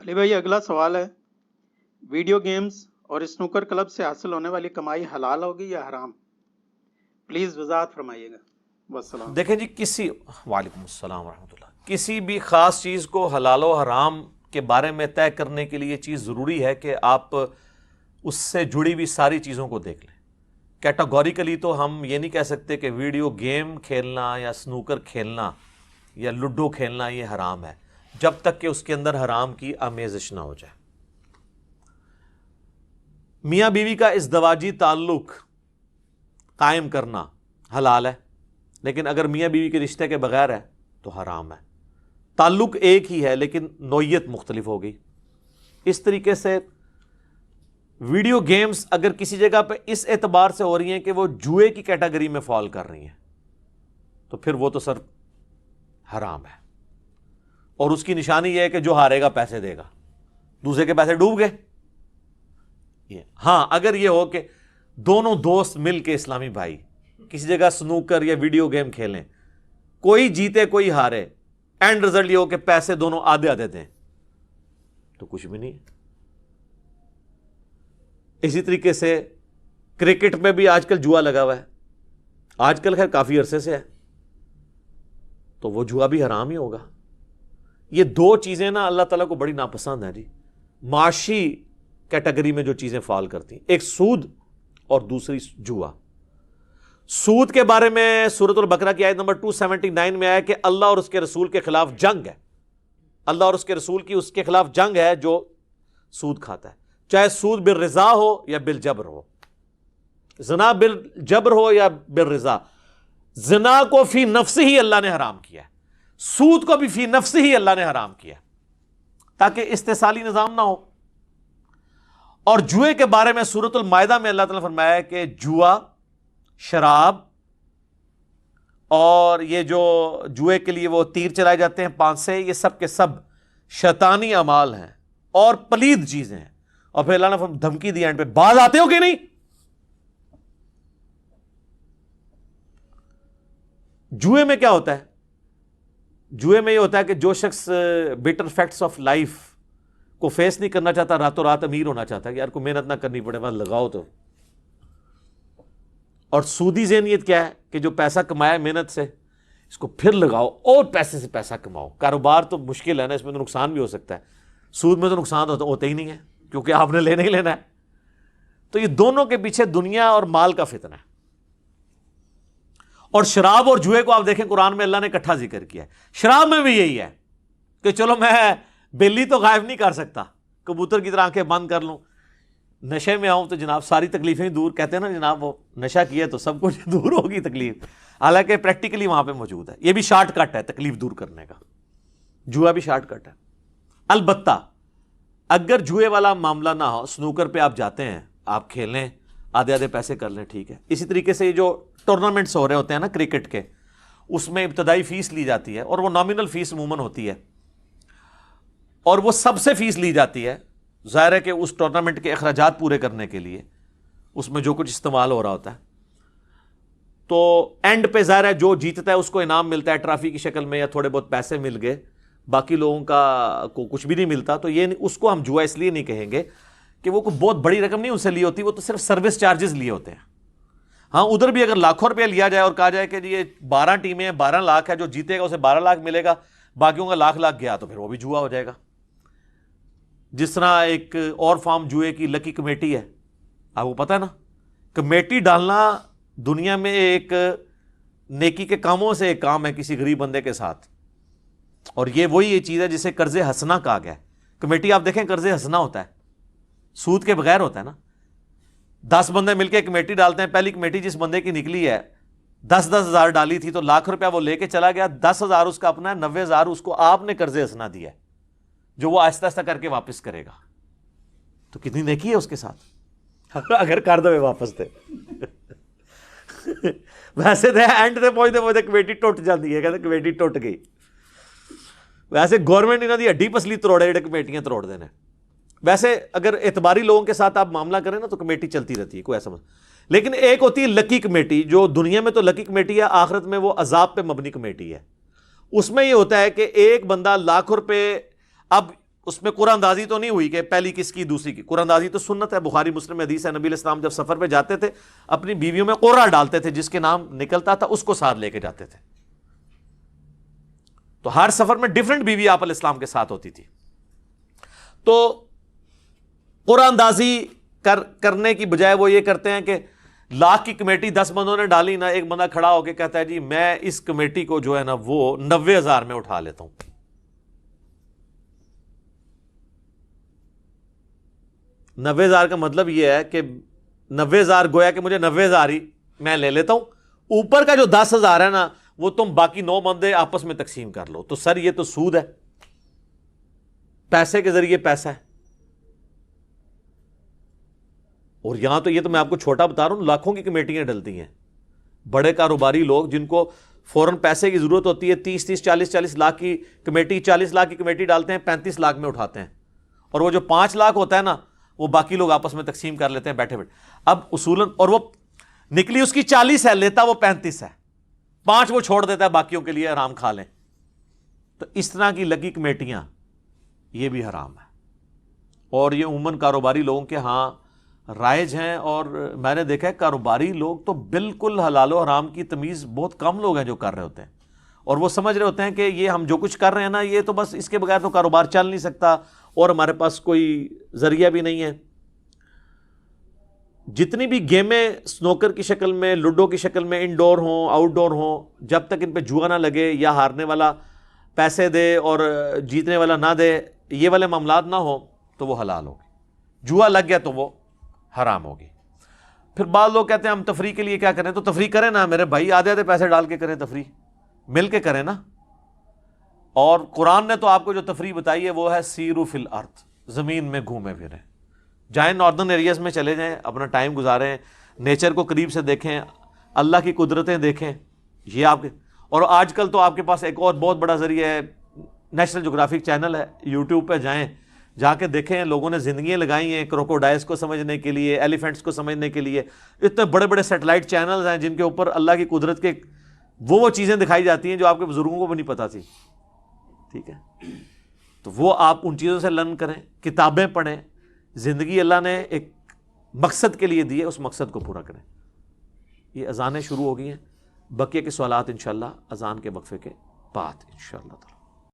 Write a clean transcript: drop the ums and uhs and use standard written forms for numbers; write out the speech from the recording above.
علی بھائی اگلا سوال ہے، ویڈیو گیمز اور اسنوکر کلب سے حاصل ہونے والی کمائی حلال ہوگی یا حرام؟ پلیز وضاحت فرمائیے گا، والسلام۔ دیکھیں جی، وعلیکم السلام ورحمۃ اللہ، کسی بھی خاص چیز کو حلال و حرام کے بارے میں طے کرنے کے لیے یہ چیز ضروری ہے کہ آپ اس سے جڑی ہوئی ساری چیزوں کو دیکھ لیں۔ کیٹاگوریکلی تو ہم یہ نہیں کہہ سکتے کہ ویڈیو گیم کھیلنا یا سنوکر کھیلنا یا لوڈو کھیلنا یہ حرام ہے، جب تک کہ اس کے اندر حرام کی آمیزش نہ ہو جائے۔ میاں بیوی کا ازدواجی تعلق قائم کرنا حلال ہے، لیکن اگر میاں بیوی کے رشتے کے بغیر ہے تو حرام ہے۔ تعلق ایک ہی ہے لیکن نوعیت مختلف ہوگی۔ اس طریقے سے ویڈیو گیمز اگر کسی جگہ پہ اس اعتبار سے ہو رہی ہیں کہ وہ جوئے کی کیٹیگری میں فال کر رہی ہیں تو پھر وہ تو سر حرام ہے، اور اس کی نشانی یہ ہے کہ جو ہارے گا پیسے دے گا، دوسرے کے پیسے ڈوب گئے۔ ہاں، اگر یہ ہو کہ دونوں دوست مل کے اسلامی بھائی کسی جگہ سنوکر یا ویڈیو گیم کھیلیں، کوئی جیتے کوئی ہارے، اینڈ رزلٹ یہ ہو کہ پیسے دونوں آدھے آدھے دیں، تو کچھ بھی نہیں ہے۔ اسی طریقے سے کرکٹ میں بھی آج کل جوا لگا ہوا ہے، آج کل خیر کافی عرصے سے ہے، تو وہ جوا بھی حرام ہی ہوگا۔ یہ دو چیزیں نا اللہ تعالیٰ کو بڑی ناپسند ہیں جی، معاشی کیٹیگری میں جو چیزیں فال کرتی ہیں، ایک سود اور دوسری جوا۔ سود کے بارے میں سورۃ البقرہ کی آیت نمبر 279 میں آیا کہ اللہ اور اس کے رسول کے خلاف جنگ ہے، اللہ اور اس کے رسول کی اس کے خلاف جنگ ہے جو سود کھاتا ہے، چاہے سود بالرضا ہو یا بالجبر ہو، زنا بالجبر ہو یا بالرضا۔ زنا کو فی نفس ہی اللہ نے حرام کیا ہے، سود کو بھی فی نفس ہی اللہ نے حرام کیا ہے، تاکہ استحصالی نظام نہ ہو۔ اور جوئے کے بارے میں سورۃ المائدہ میں اللہ تعالیٰ نے فرمایا ہے کہ جوا، شراب اور یہ جو جوئے کے لیے وہ تیر چلائے جاتے ہیں 5 سے، یہ سب کے سب شیطانی اعمال ہیں اور پلید چیزیں ہیں۔ اور پھر اللہ نے دھمکی دی اینڈ پہ، باز آتے ہو کہ نہیں؟ جوئے میں کیا ہوتا ہے؟ جوئے میں یہ ہوتا ہے کہ جو شخص بیٹر فیکٹس آف لائف کو فیس نہیں کرنا چاہتا، راتوں رات امیر ہونا چاہتا ہے کہ یار کوئی محنت نہ کرنی پڑے، بس لگاؤ تو۔ اور سودی ذہنیت کیا ہے کہ جو پیسہ کمایا ہے محنت سے، اس کو پھر لگاؤ اور پیسے سے پیسہ کماؤ۔ کاروبار تو مشکل ہے نا، اس میں تو نقصان بھی ہو سکتا ہے، سود میں تو نقصان ہوتا ہی نہیں ہے کیونکہ آپ نے لینا ہی لینا ہے۔ تو یہ دونوں کے پیچھے دنیا اور مال کا فتنہ ہے۔ اور شراب اور جوئے کو آپ دیکھیں قرآن میں اللہ نے اکٹھا ذکر کیا ہے۔ شراب میں بھی یہی ہے کہ چلو میں بلی تو غائب نہیں کر سکتا، کبوتر کی طرح آنکھیں بند کر لوں، نشے میں آؤں تو جناب ساری تکلیفیں دور، کہتے ہیں نا جناب وہ نشہ کیا تو سب کچھ دور ہوگی تکلیف، حالانکہ پریکٹیکلی وہاں پہ موجود ہے۔ یہ بھی شارٹ کٹ ہے تکلیف دور کرنے کا، جوا بھی شارٹ کٹ ہے۔ البتہ اگر جوئے والا معاملہ نہ ہو، سنوکر پہ آپ جاتے ہیں، آپ کھیلیں، آدھے آدھے پیسے کر لیں، ٹھیک ہے۔ اسی طریقے سے یہ جو ٹورنامنٹس ہو رہے ہوتے ہیں نا کرکٹ کے، اس میں ابتدائی فیس لی جاتی ہے اور وہ نامنل فیس عموماً ہوتی ہے، اور وہ سب سے فیس لی جاتی ہے، ظاہر ہے کہ اس ٹورنامنٹ کے اخراجات پورے کرنے کے لیے اس میں جو کچھ استعمال ہو رہا ہوتا ہے، تو اینڈ پہ ظاہر ہے جو جیتتا ہے اس کو انعام ملتا ہے ٹرافی کی شکل میں یا تھوڑے بہت پیسے مل گئے، باقی لوگوں کا کو کچھ بھی نہیں ملتا۔ تو یہ اس کو ہم جوا اس لیے نہیں کہیں گے کہ وہ کوئی بہت بڑی رقم نہیں ان سے لی ہوتی، وہ تو صرف سروس چارجز لیے ہوتے ہیں۔ ہاں، ادھر بھی اگر لاکھوں روپیہ لیا جائے اور کہا جائے کہ یہ 12 ٹیمیں ہیں، 12 لاکھ ہے، جو جیتے گا اسے 12 لاکھ ملے گا، باقیوں کا لاکھ گیا، تو پھر وہ بھی جوا ہو جائے گا۔ جس طرح ایک اور فارم جوئے کی لکی کمیٹی ہے، آپ کو پتہ ہے نا، کمیٹی ڈالنا دنیا میں ایک نیکی کے کاموں سے ایک کام ہے کسی غریب بندے کے ساتھ، اور یہ وہی چیز ہے جسے قرض حسنہ کہا گیا ہے۔ کمیٹی آپ دیکھیں قرض حسنہ ہوتا ہے، سود کے بغیر ہوتا ہے نا۔ 10 بندے مل کے کمیٹی ڈالتے ہیں، پہلی کمیٹی جس بندے کی نکلی ہے 10-10 ہزار ڈالی تھی تو لاکھ روپیہ وہ لے کے چلا گیا، 10 ہزار اس کا اپنا ہے، 90 ہزار اس کو آپ نے قرض حسنہ دیا ہے جو وہ آہستہ آہستہ کر کے واپس کرے گا۔ تو کتنی نیکی ہے اس کے ساتھ اگر کر دو واپس دے ویسے تو اینڈ سے پہنچتے کمیٹی ٹوٹ جاتی ہے، کہتے کمیٹی ٹوٹ گئی۔ ویسے گورنمنٹ انہوں کی ہڈی پسلی تروڑے جڑے کمیٹیاں تروڑ دینے۔ ویسے اگر اعتباری لوگوں کے ساتھ آپ معاملہ کریں نا تو کمیٹی چلتی رہتی ہے، کوئی ایسا لیکن ایک ہوتی ہے لکی کمیٹی، جو دنیا میں تو لکی کمیٹی ہے، آخرت میں وہ عذاب پہ مبنی کمیٹی ہے۔ اس میں یہ ہوتا ہے کہ ایک بندہ لاکھ روپے، اب اس میں قرآن اندازی تو نہیں ہوئی کہ پہلی کس کی دوسری کی. قرآن اندازی تو سنت ہے, بخاری مسلم میں حدیث ہے, نبی علیہ السلام جب سفر پہ جاتے تھے اپنی بیویوں میں قرہ ڈالتے تھے, جس کے نام نکلتا تھا اس کو ساتھ لے کے جاتے تھے. تو ہر سفر میں ڈیفرنٹ بیوی آپ علیہ السلام کے ساتھ ہوتی تھی. تو قرآن اندازی کرنے کی بجائے وہ یہ کرتے ہیں کہ لاکھ کی کمیٹی 10 بندوں نے ڈالی نا, ایک بندہ کھڑا ہو کے کہتا ہے جی میں اس کمیٹی کو جو ہے نا وہ 90,000 میں اٹھا لیتا ہوں. 90,000 کا مطلب یہ ہے کہ 90,000 گویا کہ مجھے 90,000 ہی میں لے لیتا ہوں, اوپر کا جو 10,000 ہے نا وہ تم باقی 9 بندے آپس میں تقسیم کر لو. تو سر یہ تو سود ہے, پیسے کے ذریعے پیسہ ہے. اور یہاں تو یہ تو میں آپ کو چھوٹا بتا رہا ہوں, لاکھوں کی کمیٹیاں ڈلتی ہیں. بڑے کاروباری لوگ جن کو فوراً پیسے کی ضرورت ہوتی ہے, 30 40 لاکھ کی کمیٹی, 40 لاکھ کی کمیٹی ڈالتے ہیں, 35 لاکھ میں اٹھاتے ہیں. اور وہ جو 5 لاکھ ہوتا ہے نا وہ باقی لوگ آپس میں تقسیم کر لیتے ہیں بیٹھے بیٹھے. اب اصولاً اور وہ نکلی اس کی 40 ہے, لیتا وہ 35 ہے, 5 وہ چھوڑ دیتا ہے باقیوں کے لیے آرام کھا لیں. تو اس طرح کی لگی کمیٹیاں یہ بھی حرام ہے. اور یہ عموماً کاروباری لوگوں کے ہاں رائج ہیں. اور میں نے دیکھا ہے کاروباری لوگ تو بالکل حلال و حرام کی تمیز بہت کم لوگ ہیں جو کر رہے ہوتے ہیں, اور وہ سمجھ رہے ہوتے ہیں کہ یہ ہم جو کچھ کر رہے ہیں نا یہ تو بس اس کے بغیر تو کاروبار چل نہیں سکتا اور ہمارے پاس کوئی ذریعہ بھی نہیں ہے. جتنی بھی گیمیں سنوکر کی شکل میں, لوڈو کی شکل میں, انڈور ہوں آؤٹ ڈور ہوں, جب تک ان پہ جوا نہ لگے یا ہارنے والا پیسے دے اور جیتنے والا نہ دے, یہ والے معاملات نہ ہوں تو وہ حلال ہوگی. جوا لگ گیا تو وہ حرام ہوگی. پھر بعض لوگ کہتے ہیں ہم تفریح کے لیے کیا کریں, تو تفریح کریں نا میرے بھائی, آدھے آدھے پیسے ڈال کے کریں, تفریح مل کے کریں نا. اور قرآن نے تو آپ کو جو تفریح بتائی ہے وہ ہے سیرو فی الارض, زمین میں گھومے پھریں, جائیں ناردرن ایریاز میں چلے جائیں, اپنا ٹائم گزاریں, نیچر کو قریب سے دیکھیں, اللہ کی قدرتیں دیکھیں. یہ آپ کے, اور آج کل تو آپ کے پاس ایک اور بہت بڑا ذریعہ ہے, نیشنل جغرافک چینل ہے, یوٹیوب پہ جائیں, جا کے دیکھیں لوگوں نے زندگیاں لگائی ہیں کروکوڈائلس کو سمجھنے کے لیے, ایلیفینٹس کو سمجھنے کے لیے. اتنے بڑے بڑے سیٹلائٹ چینلز ہیں جن کے اوپر اللہ کی قدرت کے وہ چیزیں دکھائی جاتی ہیں جو آپ کے بزرگوں کو بھی نہیں پتا تھی. ٹھیک ہے, تو وہ آپ ان چیزوں سے لرن کریں, کتابیں پڑھیں. زندگی اللہ نے ایک مقصد کے لیے دی ہے, اس مقصد کو پورا کریں. یہ اذانیں شروع ہو گئی ہیں, بقیہ کے سوالات انشاءاللہ اذان کے وقفے کے بعد انشاءاللہ تعالی.